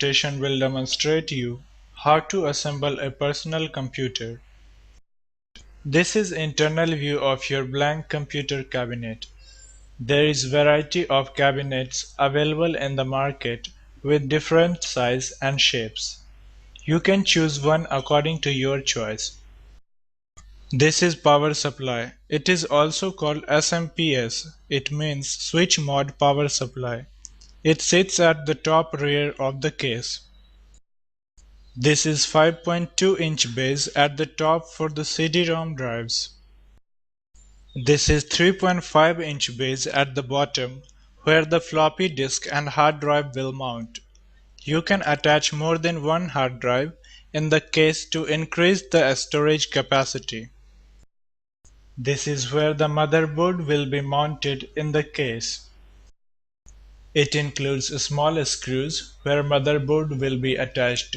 presentation will demonstrate you how to assemble a personal computer. This is internal view of your blank computer cabinet. There is variety of cabinets available in the market with different size and shapes. You can choose one according to your choice. This is power supply. It is also called SMPS. It means switch mode power supply. It sits at the top rear of the case. This is 5.2-inch base at the top for the CD-ROM drives. This is 3.5-inch base at the bottom where the floppy disk and hard drive will mount. You can attach more than one hard drive in the case to increase the storage capacity. This is where the motherboard will be mounted in the case. It includes small screws where motherboard will be attached.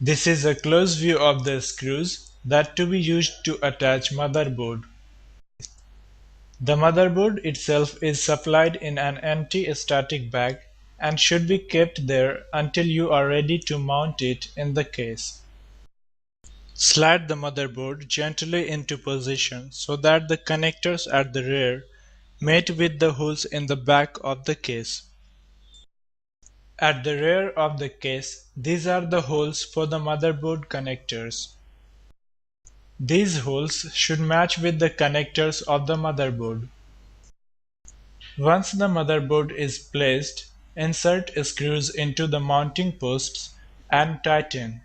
This is a close view of the screws that to be used to attach motherboard. The motherboard itself is supplied in an anti-static bag and should be kept there until you are ready to mount it in the case. Slide the motherboard gently into position so that the connectors at the rear mate with the holes in the back of the case. At the rear of the case, these are the holes for the motherboard connectors. These holes should match with the connectors of the motherboard. Once the motherboard is placed, insert screws into the mounting posts and tighten.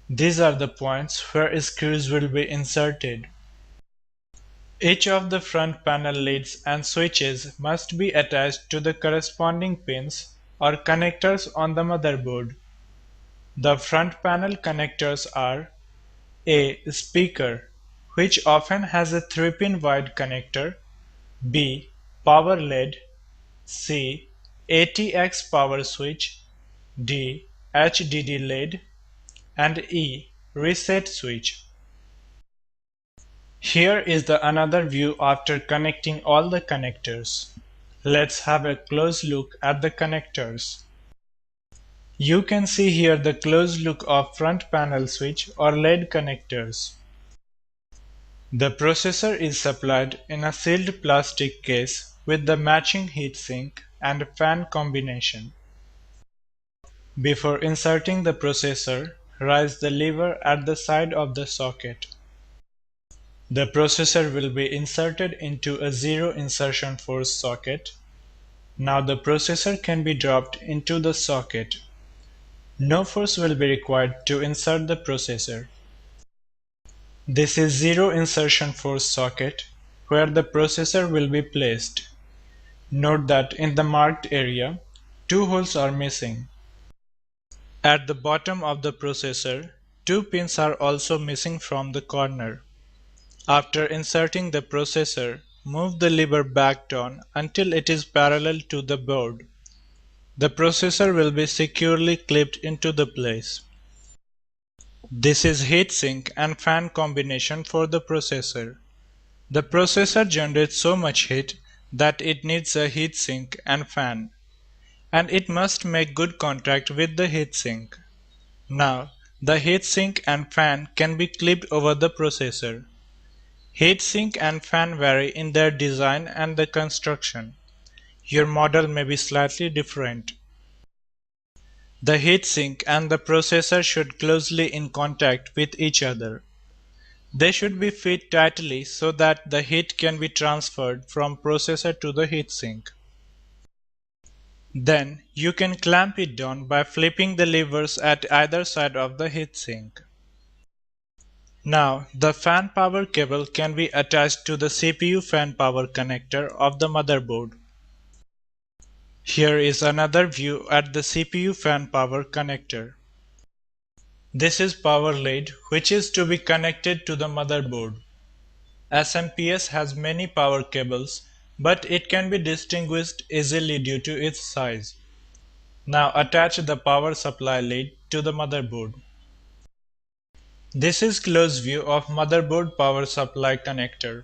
These are the points where screws will be inserted. Each of the front panel leads and switches must be attached to the corresponding pins or connectors on the motherboard. The front panel connectors are A. Speaker, which often has a 3-pin wide connector, B. Power LED, C. ATX power switch, D. HDD LED, and E. Reset switch. Here is the another view after connecting all the connectors. Let's have a close look at the connectors. You can see here the close look of front panel switch or LED connectors. The processor is supplied in a sealed plastic case with the matching heatsink and fan combination. Before inserting the processor, raise the lever at the side of the socket. The processor will be inserted into a zero insertion force socket. Now the processor can be dropped into the socket. No force will be required to insert the processor. This is zero insertion force socket where the processor will be placed. Note that in the marked area, two holes are missing. At the bottom of the processor, two pins are also missing from the corner. After inserting the processor, move the lever back down until it is parallel to the board. The processor will be securely clipped into the place. This is heatsink and fan combination for the processor. The processor generates so much heat that it needs a heatsink and fan, and it must make good contact with the heatsink. Now, the heatsink and fan can be clipped over the processor. Heatsink and fan vary in their design and the construction. Your model may be slightly different. The heatsink and the processor should closely in contact with each other. They should be fit tightly so that the heat can be transferred from processor to the heatsink. Then you can clamp it down by flipping the levers at either side of the heatsink. Now, the fan power cable can be attached to the CPU fan power connector of the motherboard. Here is another view at the CPU fan power connector. This is power lead which is to be connected to the motherboard. SMPS has many power cables, but it can be distinguished easily due to its size. Now attach the power supply lead to the motherboard. This is close view of motherboard power supply connector.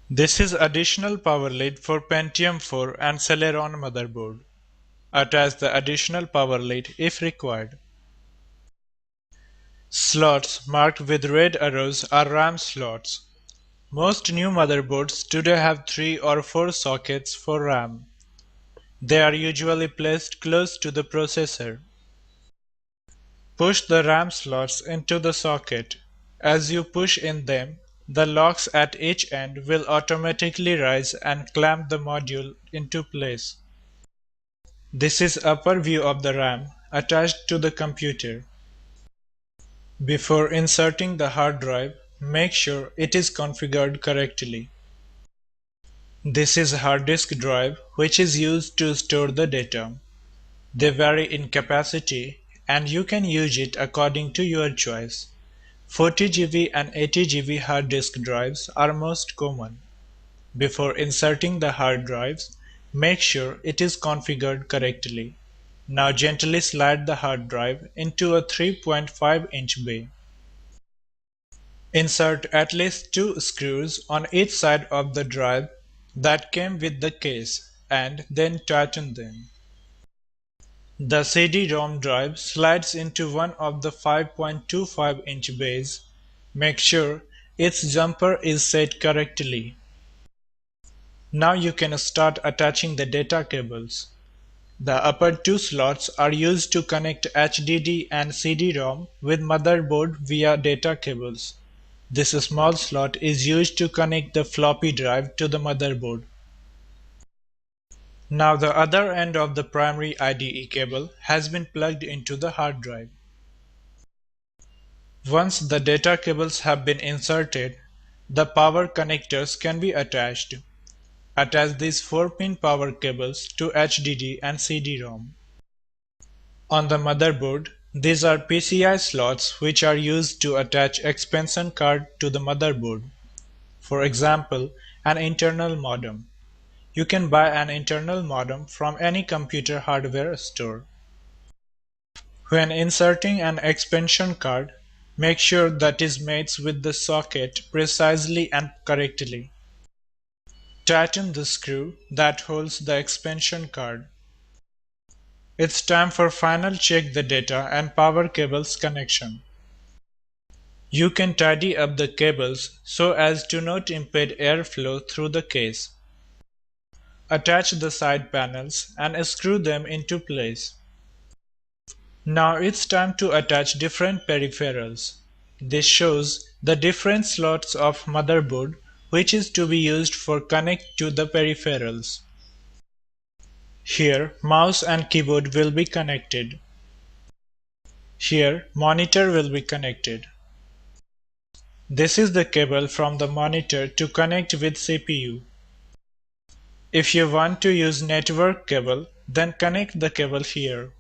This is additional power lead for Pentium 4 and Celeron motherboard. Attach the additional power lead if required. Slots marked with red arrows are RAM slots. Most new motherboards today have 3 or 4 sockets for RAM. They are usually placed close to the processor. Push the RAM slots into the socket. As you push in them, the locks at each end will automatically rise and clamp the module into place. This is upper view of the RAM attached to the computer. Before inserting the hard drive, make sure it is configured correctly. This is hard disk drive, which is used to store the data. They vary in capacity and you can use it according to your choice. 40 GB and 80 GB hard disk drives are most common. Before inserting the hard drives, make sure it is configured correctly. Now gently slide the hard drive into a 3.5-inch bay. Insert at least 2 screws on each side of the drive that came with the case and then tighten them. The CD-ROM drive slides into one of the 5.25-inch bays. Make sure its jumper is set correctly. Now you can start attaching the data cables. The upper two slots are used to connect HDD and CD-ROM with motherboard via data cables. This small slot is used to connect the floppy drive to the motherboard. Now the other end of the primary IDE cable has been plugged into the hard drive. Once the data cables have been inserted, the power connectors can be attached. Attach these 4-pin power cables to HDD and CD-ROM. On the motherboard, these are PCI slots which are used to attach expansion card to the motherboard. For example, an internal modem. You can buy an internal modem from any computer hardware store. When inserting an expansion card, make sure that it mates with the socket precisely and correctly. Tighten the screw that holds the expansion card. It's time for final check the data and power cables connection. You can tidy up the cables so as to not impede airflow through the case. Attach the side panels and screw them into place. Now it's time to attach different peripherals. This shows the different slots of motherboard which is to be used for connect to the peripherals. Here mouse and keyboard will be connected. Here monitor will be connected. This is the cable from the monitor to connect with CPU. If you want to use network cable, then connect the cable here.